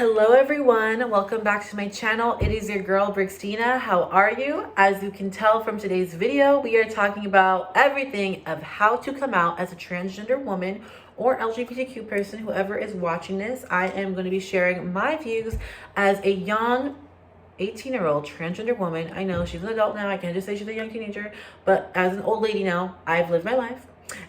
Hello everyone, welcome back to my channel. It is your girl Brixtina. How are you? As you can tell from today's video, we are talking about everything of how to come out as a transgender woman or LGBTQ person, whoever is watching this. I am going to be sharing my views as a young 18-year-old transgender woman. I know she's an adult now, I can't just say she's a young teenager, but as an old lady now, I've lived my life.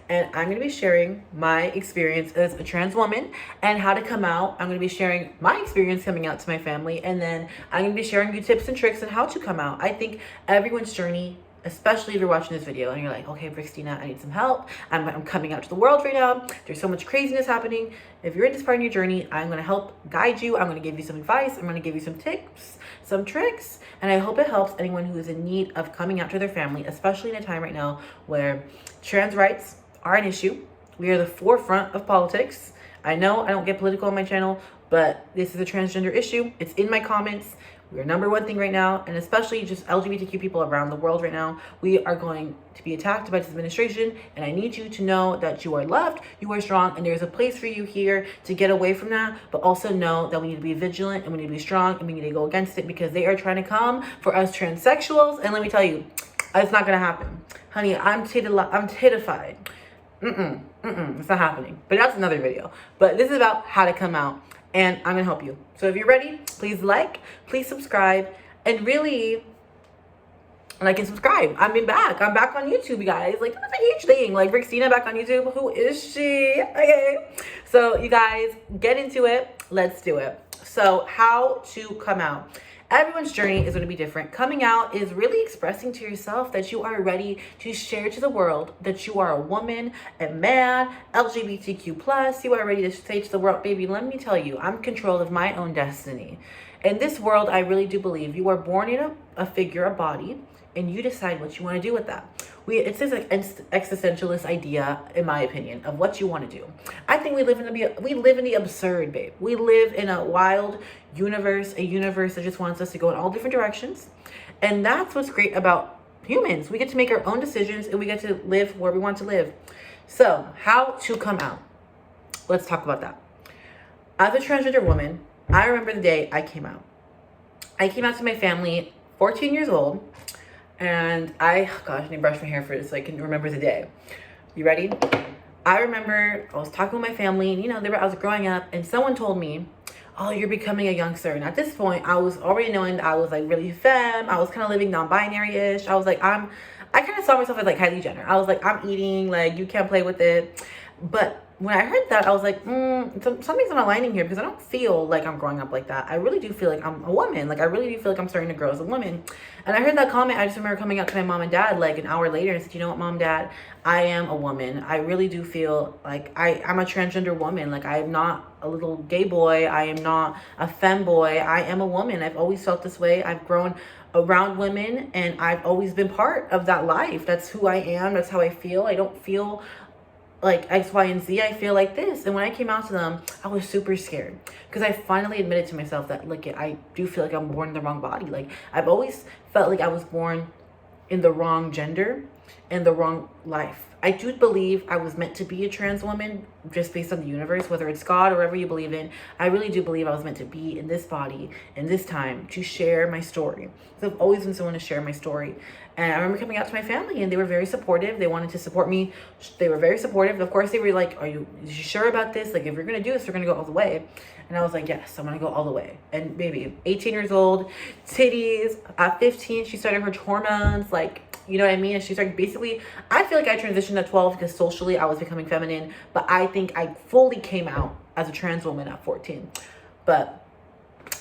And I'm going to be sharing my experience as a trans woman and how to come out. I'm going to be sharing my experience coming out to my family. And then I'm going to be sharing you tips and tricks on how to come out. I think everyone's journey, especially if you're watching this video and you're like, okay, Christina, I need some help. I'm coming out to the world right now. There's so much craziness happening. If you're in this part of your journey, I'm going to help guide you. I'm going to give you some advice. I'm going to give you some tips, some tricks. And I hope it helps anyone who is in need of coming out to their family, especially in a time right now where trans rights are an issue. We are the forefront of politics. I know I don't get political on my channel, but this is a transgender issue. It's in my comments. We're number one thing right now, and especially just LGBTQ people around the world right now. We are going to be attacked by this administration, and I need you to know that you are loved, you are strong, and there's a place for you here to get away from that, but also know that we need to be vigilant, and we need to be strong, and we need to go against it, because they are trying to come for us transsexuals, and let me tell you, it's not gonna happen. Honey, I'm terrified. It's not happening. But that's another video. But this is about how to come out, and I'm gonna help you. So if you're ready, please like, please subscribe, and really like and subscribe. I'm back on YouTube, you guys. Like, that's a huge thing. Like, Brixtina back on YouTube. Who is she? Okay. So you guys, get into it. Let's do it. So how to come out. Everyone's journey is going to be different. Coming out is really expressing to yourself that you are ready to share to the world that you are a woman, a man, LGBTQ+. You are ready to say to the world, baby, let me tell you, I'm in control of my own destiny. In this world, I really do believe you are born in a figure, a body, and you decide what you want to do with that. It's this like existentialist idea, in my opinion, of what you want to do. I think we live in the absurd, babe. We live in a wild universe, a universe that just wants us to go in all different directions. And that's what's great about humans. We get to make our own decisions, and we get to live where we want to live. So how to come out? Let's talk about that. As a transgender woman, I remember the day I came out. I came out to my family, 14 years old. And I need to brush my hair for this so I can remember the day. You ready? I remember I was talking with my family, and I was growing up, and someone told me, oh, you're becoming a youngster. And at this point, I was already knowing that I was like really femme. I was kind of living non-binary-ish. I was like, I kind of saw myself as like Kylie Jenner. I was like, I'm eating, like, you can't play with it. But when I heard that, I was like, something's not aligning here, because I don't feel like I'm growing up like that. I really do feel like I'm a woman. Like, I really do feel like I'm starting to grow as a woman. And I heard that comment. I just remember coming up to my mom and dad like an hour later and said, you know what, mom, dad, I am a woman. I really do feel like I'm a transgender woman. Like, I am not a little gay boy. I am not a femme boy. I am a woman. I've always felt this way. I've grown around women, and I've always been part of that life. That's who I am. That's how I feel. I don't feel like X, Y, and Z. I feel like this. And when I came out to them, I was super scared, because I finally admitted to myself that, like, I do feel like I'm born in the wrong body. Like, I've always felt like I was born in the wrong gender and the wrong life. I do believe I was meant to be a trans woman, just based on the universe, whether it's God or whatever you believe in. I really do believe I was meant to be in this body, in this time, to share my story. So I've always been someone to share my story. And I remember coming out to my family, and they were very supportive. They wanted to support me. They were very supportive. Of course, they were like, are you sure about this? Like, if you're going to do this, we're going to go all the way. And I was like, yes, I'm going to go all the way. And baby, 18 years old, titties. At 15, she started her hormones. Like, you know what I mean? And she started basically, I feel like I transitioned at 12 because socially I was becoming feminine. But I think I fully came out as a trans woman at 14. But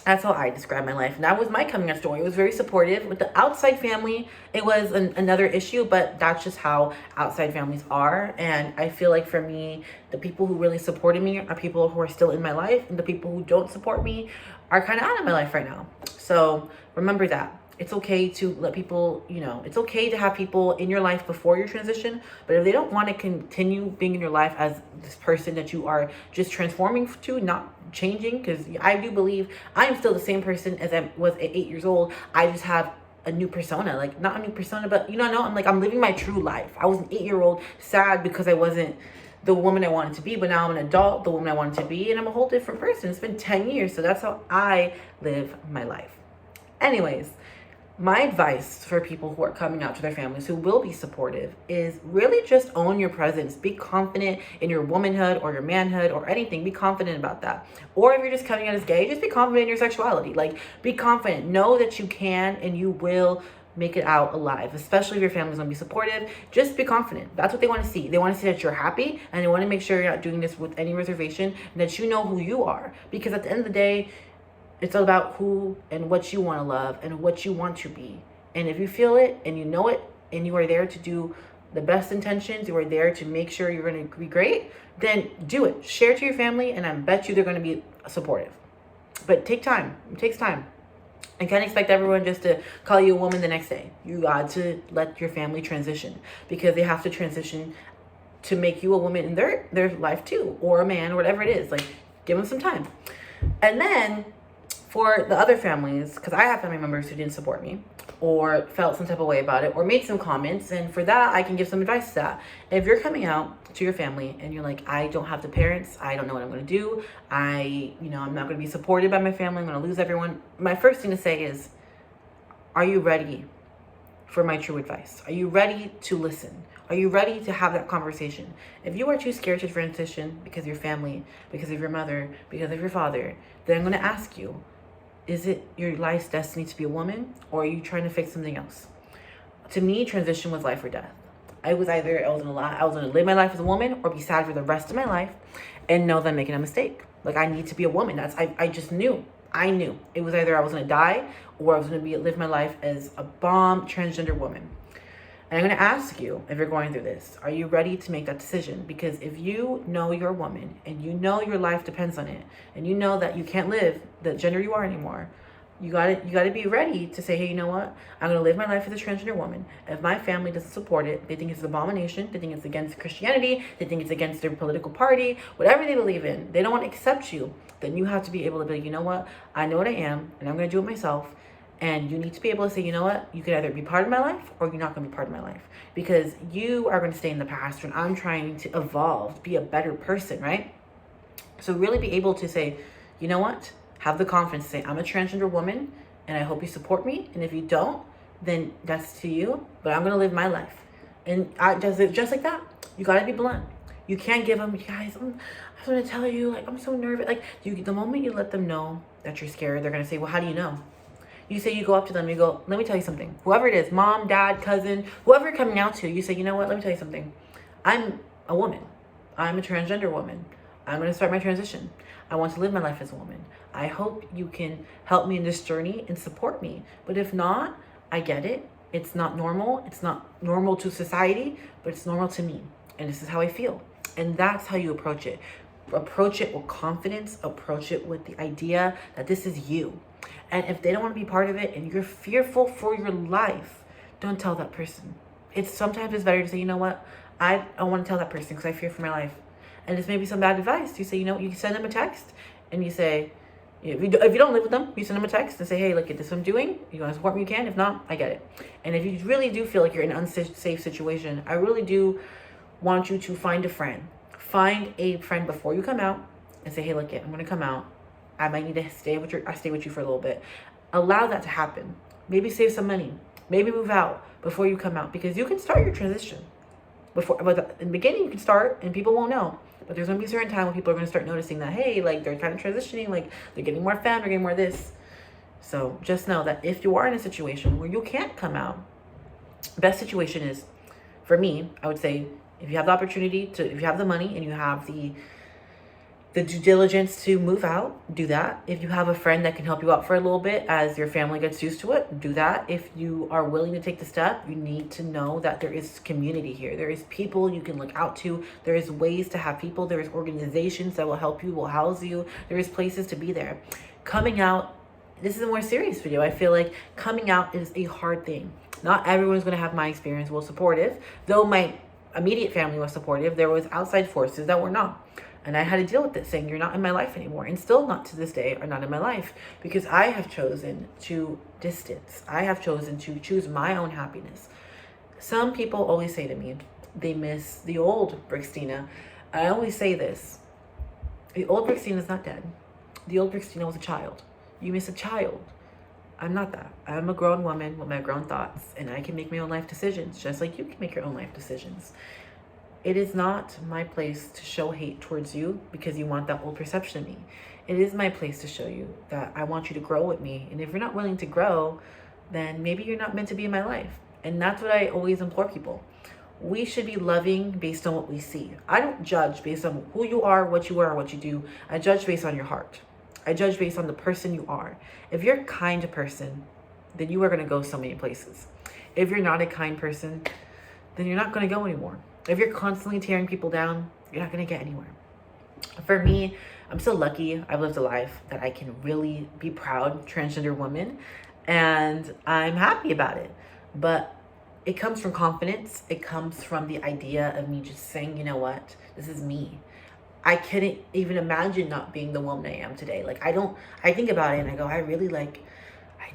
that's how I describe my life. And that was my coming out story. It was very supportive. With the outside family, it was another issue, but that's just how outside families are. And I feel like for me, the people who really supported me are people who are still in my life, and the people who don't support me are kind of out of my life right now. So remember that. It's okay to let people, it's okay to have people in your life before your transition, but if they don't want to continue being in your life as this person that you are just transforming to, not changing, because I do believe I'm still the same person as I was at 8 years old. I just have a new persona, like not a new persona, but I'm living my true life. I was an 8-year-old sad because I wasn't the woman I wanted to be, but now I'm an adult, the woman I wanted to be, and I'm a whole different person. It's been 10 years, so that's how I live my life. Anyways, my advice for people who are coming out to their families who will be supportive is really just own your presence. Be confident in your womanhood or your manhood or anything. Be confident about that. Or if you're just coming out as gay, just be confident in your sexuality. Like, be confident. Know that you can and you will make it out alive, especially if your family's gonna be supportive. Just be confident. That's what they want to see. They want to see that you're happy, and they want to make sure you're not doing this with any reservation, and that you know who you are. Because at the end of the day, it's all about who and what you want to love and what you want to be. And if you feel it and you know it and you are there to do the best intentions, you are there to make sure you're going to be great, then do it. Share it to your family, and I bet you they're going to be supportive. But take time. It takes time. You can't expect everyone just to call you a woman the next day. You got to let your family transition, because they have to transition to make you a woman in their life too, or a man, or whatever it is. Like, give them some time. And then for the other families, because I have family members who didn't support me or felt some type of way about it or made some comments, and for that I can give some advice to that. If you're coming out to your family and you're like, I don't have the parents, I don't know what I'm going to do, I'm not going to be supported by my family, I'm going to lose everyone, my first thing to say is, are you ready for my true advice? Are you ready to listen? Are you ready to have that conversation? If you are too scared to transition because of your family, because of your mother, because of your father, then I'm going to ask you, is it your life's destiny to be a woman, or are you trying to fix something else? To me, transition was life or death. I was gonna live my life as a woman, or be sad for the rest of my life and know that I'm making a mistake. Like, I need to be a woman. I just knew. I knew. It was either I was gonna die, or I was gonna live my life as a bomb transgender woman. And I'm going to ask you, if you're going through this, are you ready to make that decision? Because if you know you're a woman and you know your life depends on it, and you know that you can't live the gender you are anymore, you got to be ready to say, hey, you know what? I'm going to live my life as a transgender woman. If my family doesn't support it, they think it's an abomination, they think it's against Christianity, they think it's against their political party, whatever they believe in, they don't want to accept you, then you have to be able to be like, you know what? I know what I am, and I'm going to do it myself. And you need to be able to say, you know what? You can either be part of my life, or you're not going to be part of my life. Because you are going to stay in the past when I'm trying to evolve, be a better person, right? So really be able to say, you know what? Have the confidence to say, I'm a transgender woman, and I hope you support me. And if you don't, then that's to you. But I'm going to live my life. And just like that. You got to be blunt. You can't give them, guys, I'm going to tell you, like, I'm so nervous. Like, the moment you let them know that you're scared, they're going to say, well, how do you know? You go up to them, you go, let me tell you something. Whoever it is, mom, dad, cousin, whoever you're coming out to, you say, you know what, let me tell you something. I'm a woman. I'm a transgender woman. I'm going to start my transition. I want to live my life as a woman. I hope you can help me in this journey and support me. But if not, I get it. It's not normal. It's not normal to society, but it's normal to me. And this is how I feel. And that's how you approach it. Approach it with confidence. Approach it with the idea that this is you. And if they don't want to be part of it and you're fearful for your life, don't tell that person. Sometimes it's better to say, you know what? I don't want to tell that person because I fear for my life. And it's maybe some bad advice. You say, you know, you send them a text and you say, if you don't live with them, you send them a text and say, hey, look at this, what I'm doing. You want to support me, you can. If not, I get it. And if you really do feel like you're in an unsafe situation, I really do want you to find a friend. Find a friend before you come out and say, hey, look, I'm going to come out. I might need to stay with you for a little bit. Allow that to happen. Maybe save some money. Maybe move out before you come out, because you can start your transition. But in the beginning, you can start and people won't know. But there's going to be a certain time when people are going to start noticing that, hey, like, they're kind of transitioning, like, they're getting more femme, they're getting more this. So just know that if you are in a situation where you can't come out, best situation is, for me, I would say, if you have the opportunity if you have the money and you have the due diligence to move out, do that. If you have a friend that can help you out for a little bit as your family gets used to it, do that. If you are willing to take the step, you need to know that there is community here. There is people you can look out to. There is ways to have people. There is organizations that will help you, will house you. There is places to be there. Coming out, this is a more serious video. I feel like coming out is a hard thing. Not everyone's going to have my experience well supportive. Though my immediate family was supportive, there was outside forces that were not. And I had to deal with it, saying, you're not in my life anymore. And still not to this day are not in my life, because I have chosen to distance. I have chosen to choose my own happiness. Some people always say to me, they miss the old Brixtina. I always say this. The old Brixtina is not dead. The old Brixtina was a child. You miss a child. I'm not that. I'm a grown woman with my grown thoughts, and I can make my own life decisions, just like you can make your own life decisions. It is not my place to show hate towards you because you want that old perception of me. It is my place to show you that I want you to grow with me. And if you're not willing to grow, then maybe you're not meant to be in my life. And that's what I always implore people. We should be loving based on what we see. I don't judge based on who you are, what you do. I judge based on your heart. I judge based on the person you are. If you're a kind person, then you are going to go so many places. If you're not a kind person, then you're not going to go anymore. If you're constantly tearing people down, you're not going to get anywhere. For me, I'm so lucky I've lived a life that I can really be proud transgender woman, and I'm happy about it. But it comes from confidence. It comes from the idea of me just saying, you know what, this is me. I couldn't even imagine not being the woman I am today. Like, I think about it and I go, I really I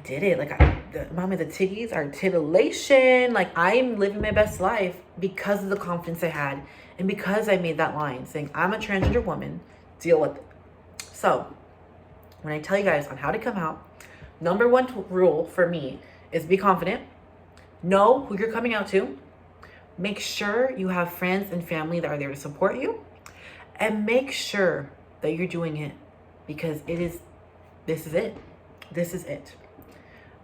did it. Like, mama, the titties are titillation. Like, I'm living my best life because of the confidence I had and because I made that line saying, I'm a transgender woman, deal with it. So when I tell you guys on how to come out, number one rule for me is be confident. Know who you're coming out to. Make sure you have friends and family that are there to support you. And make sure that you're doing it because this is it. This is it.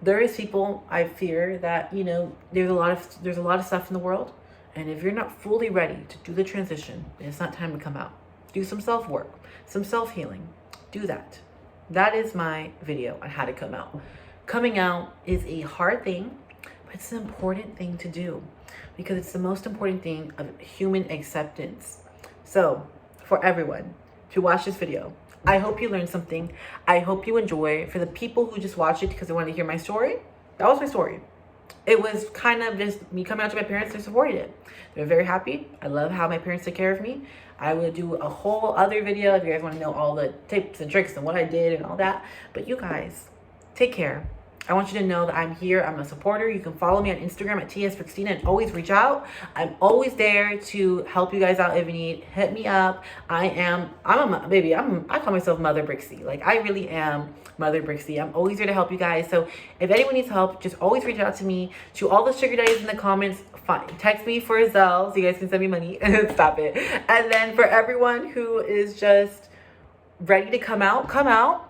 There is people, I fear that, there's a lot of stuff in the world. And if you're not fully ready to do the transition, it's not time to come out. Do some self-work, some self-healing. Do that. That is my video on how to come out. Coming out is a hard thing, but it's an important thing to do because it's the most important thing of human acceptance. So, for everyone to watch this video, I hope you learned something. I hope you enjoy. For the people who just watch it because they wanted to hear my story, that was my story. It was kind of just me coming out to my parents. They supported it. They're very happy. I love how my parents take care of me. I will do a whole other video if you guys want to know all the tips and tricks and what I did and all that. But you guys, take care. I want you to know that I'm here. I'm a supporter. You can follow me on Instagram at tsbrixtina and always reach out. I'm always there to help you guys out if you need. Hit me up. I call myself Mother Brixie. Like, I really am Mother Brixie. I'm always here to help you guys. So if anyone needs help, just always reach out to me. To all the sugar daddies in the comments, text me for Zelle so you guys can send me money. Stop it. And then for everyone who is just ready to come out.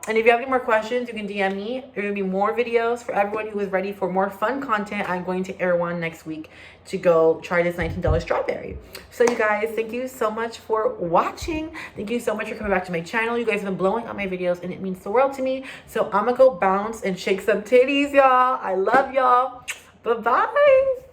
And if you have any more questions, you can DM me. There are going to be more videos for everyone who is ready for more fun content. I'm going to air one next week to go try this $19 strawberry. So you guys, thank you so much for watching. Thank you so much for coming back to my channel. You guys have been blowing up my videos and it means the world to me. So I'm going to go bounce and shake some titties, y'all. I love y'all. Bye-bye.